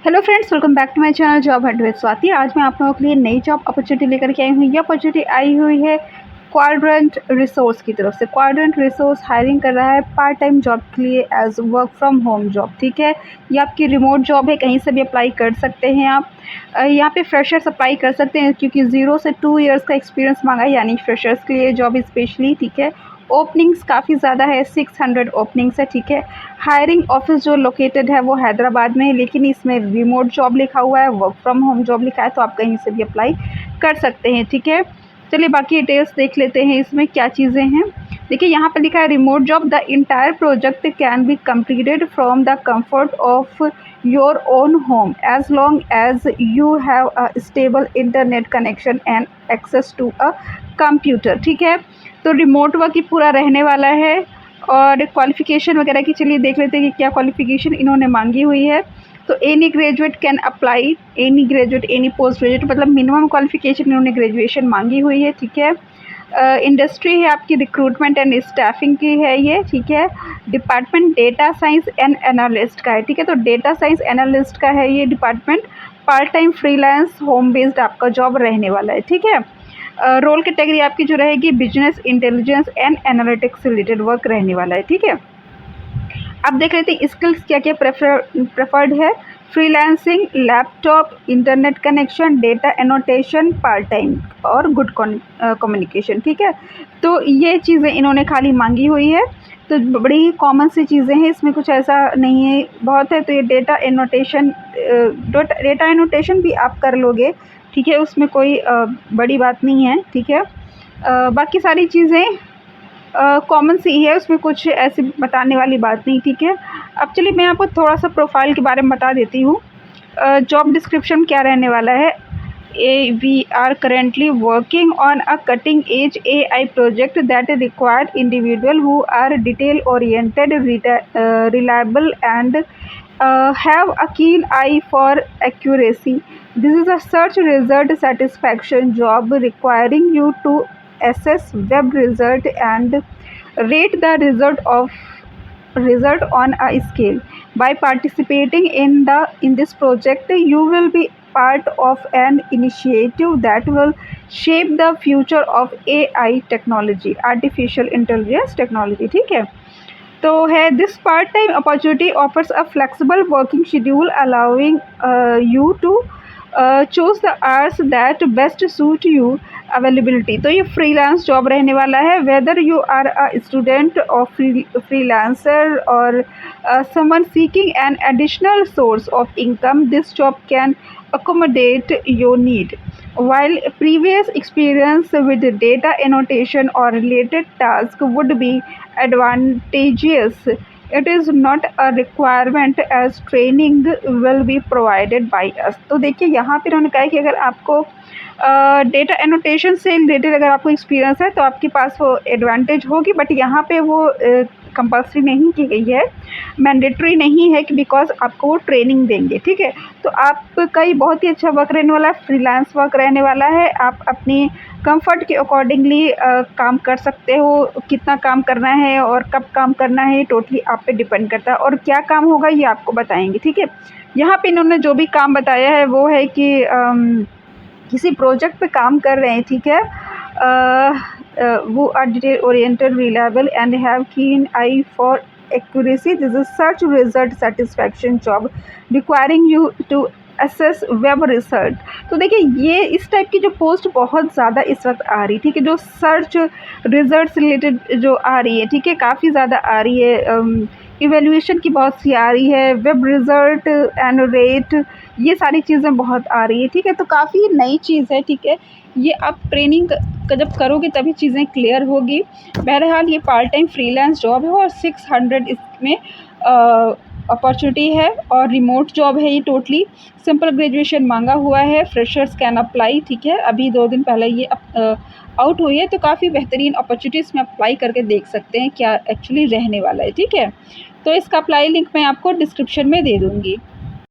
Hello friends, welcome back to my channel job hunt with Swati. आज मैं आप लोगों के लिए नई जॉब अपॉर्चुनिटी लेकर के आई हूँ। ये अपॉर्चुनिटी आई हुई है क्वाड्रेंट रिसोर्स की तरफ से। क्वाड्रेंट रिसोर्स हायरिंग कर रहा है पार्ट टाइम जॉब के लिए as work from home job. ठीक है, ये आपकी रिमोट जॉब है, कहीं से भी अप्लाई कर सकते हैं आप। यहाँ पे फ्रेशर्स अप्लाई कर सकते हैं क्योंकि 0 से 2 इयर्स का एक्सपीरियंस मांगा है, यानी फ्रेशर्स के लिए जॉब स्पेशली। ठीक है, ओपनिंग्स काफ़ी ज़्यादा है, 600 ओपनिंग्स है। ठीक है, हायरिंग ऑफिस जो लोकेटेड है वो हैदराबाद में है, लेकिन इसमें रिमोट जॉब लिखा हुआ है, वर्क फ्रॉम होम जॉब लिखा है, तो आप कहीं से भी अप्लाई कर सकते हैं। ठीक है, चलिए बाकी डिटेल्स देख लेते हैं इसमें क्या चीज़ें हैं। देखिए यहाँ पर लिखा है remote job, the entire project can be completed from the comfort of your own home as long as you have a stable internet connection and access to a computer. ठीक है, तो रिमोट वर्क ही पूरा रहने वाला है। और qualification वगैरह की चलिए देख लेते हैं कि क्या क्वालिफ़िकेशन इन्होंने मांगी हुई है। तो any graduate can apply, any graduate, any post graduate, मतलब मिनिमम क्वालिफ़िकेशन इन्होंने ग्रेजुएशन मांगी हुई है। ठीक है, इंडस्ट्री है आपकी रिक्रूटमेंट एंड स्टाफिंग की है ये। ठीक है, department data science and analyst का है। ठीक है, तो डेटा साइंस एनालिस्ट का है ये department. Part time freelance home based आपका जॉब रहने वाला है। ठीक है, रोल कैटेगरी आपकी जो रहेगी बिजनेस इंटेलिजेंस एंड एनालिटिक्स से रिलेटेड वर्क रहने वाला है। ठीक है, अब देख लेते हैं स्किल्स क्या क्या प्रेफर्ड है। Freelancing, laptop, internet connection, data annotation, part time और गुड कम्युनिकेशन। ठीक है, तो ये चीज़ें इन्होंने खाली मांगी हुई है, तो बड़ी कॉमन सी चीज़ें हैं, इसमें कुछ ऐसा नहीं है बहुत है। तो ये डेटा एनोटेशन भी आप कर लोगे। ठीक है, उसमें कोई बड़ी बात नहीं है। ठीक है, बाकी सारी चीज़ें कॉमन सी है, उसमें कुछ ऐसी बताने वाली बात नहीं। ठीक है, अब चलिए मैं आपको थोड़ा सा प्रोफाइल के बारे में बता देती हूँ। जॉब डिस्क्रिप्शन क्या रहने वाला है। We are currently working on a cutting edge AI project that requires individuals who are detail oriented, reliable and have a keen eye for accuracy. This is a search result satisfaction job requiring you to assess web result and rate the result on a scale. By participating in this project, you will be part of an initiative that will shape the future of AI technology, artificial intelligence technology. ठीक है, तो है this part time opportunity offers a flexible working schedule allowing you to choose the hours that best suit you availability. तो ये freelance job रहने वाला है, whether you are a student और फ्रीलांसर और someone seeking an additional source of income, this job can accommodate your need. While previous experience with data annotation or related tasks would be advantageous, it is not a requirement as training will be provided by us. तो देखिए यहाँ पे उन्होंने कहा है कि अगर आपको डेटा एनोटेशन से रिलेटेड अगर आपको एक्सपीरियंस है तो आपके पास वो एडवांटेज होगी, बट यहाँ पे वो कंपल्सरी नहीं की गई है, मैंडेटरी नहीं है कि बिकॉज आपको वो ट्रेनिंग देंगे। ठीक है, तो आपका ये बहुत ही अच्छा वर्क रहने वाला है, फ्रीलांस वर्क रहने वाला है। आप अपनी कंफर्ट के अकॉर्डिंगली काम कर सकते हो, कितना काम करना है और कब काम करना है टोटली आप पे डिपेंड करता है, और क्या काम होगा ये आपको बताएंगे। ठीक है, यहाँ पे इन्होंने जो भी काम बताया है वो है कि किसी प्रोजेक्ट पे काम कर रहे हैं। ठीक है, वो are detail oriented, reliable and have keen eye for accuracy. This is search result satisfaction job requiring you to assess web result. तो देखिए ये इस टाइप की जो पोस्ट बहुत ज़्यादा इस वक्त आ रही। ठीक है, जो सर्च रिजल्ट रिलेटेड जो आ रही है, ठीक है, काफ़ी ज़्यादा आ रही है। इवेल्यूएशन की बहुत सी आ रही है, वेब रिज़ल्ट एंड रेट, ये सारी चीज़ें बहुत आ रही है। ठीक है, तो काफ़ी नई चीज़ है। ठीक है, ये आप ट्रेनिंग का जब करोगे तभी चीज़ें क्लियर होगी। बहरहाल ये पार्ट टाइम फ्रीलांस जॉब है और 600 इसमें अपॉर्चुनिटी है और रिमोट जॉब है। ये टोटली सिंपल ग्रेजुएशन मांगा हुआ है, फ्रेशर्स कैन अप्लाई। ठीक है, अभी 2 दिन पहले ये आउट हुई है, तो काफ़ी बेहतरीन अपॉर्चुनिटीज़ में अप्लाई करके देख सकते हैं क्या एक्चुअली रहने वाला है। ठीक है, तो इसका अप्लाई लिंक मैं आपको डिस्क्रिप्शन में दे दूँगी।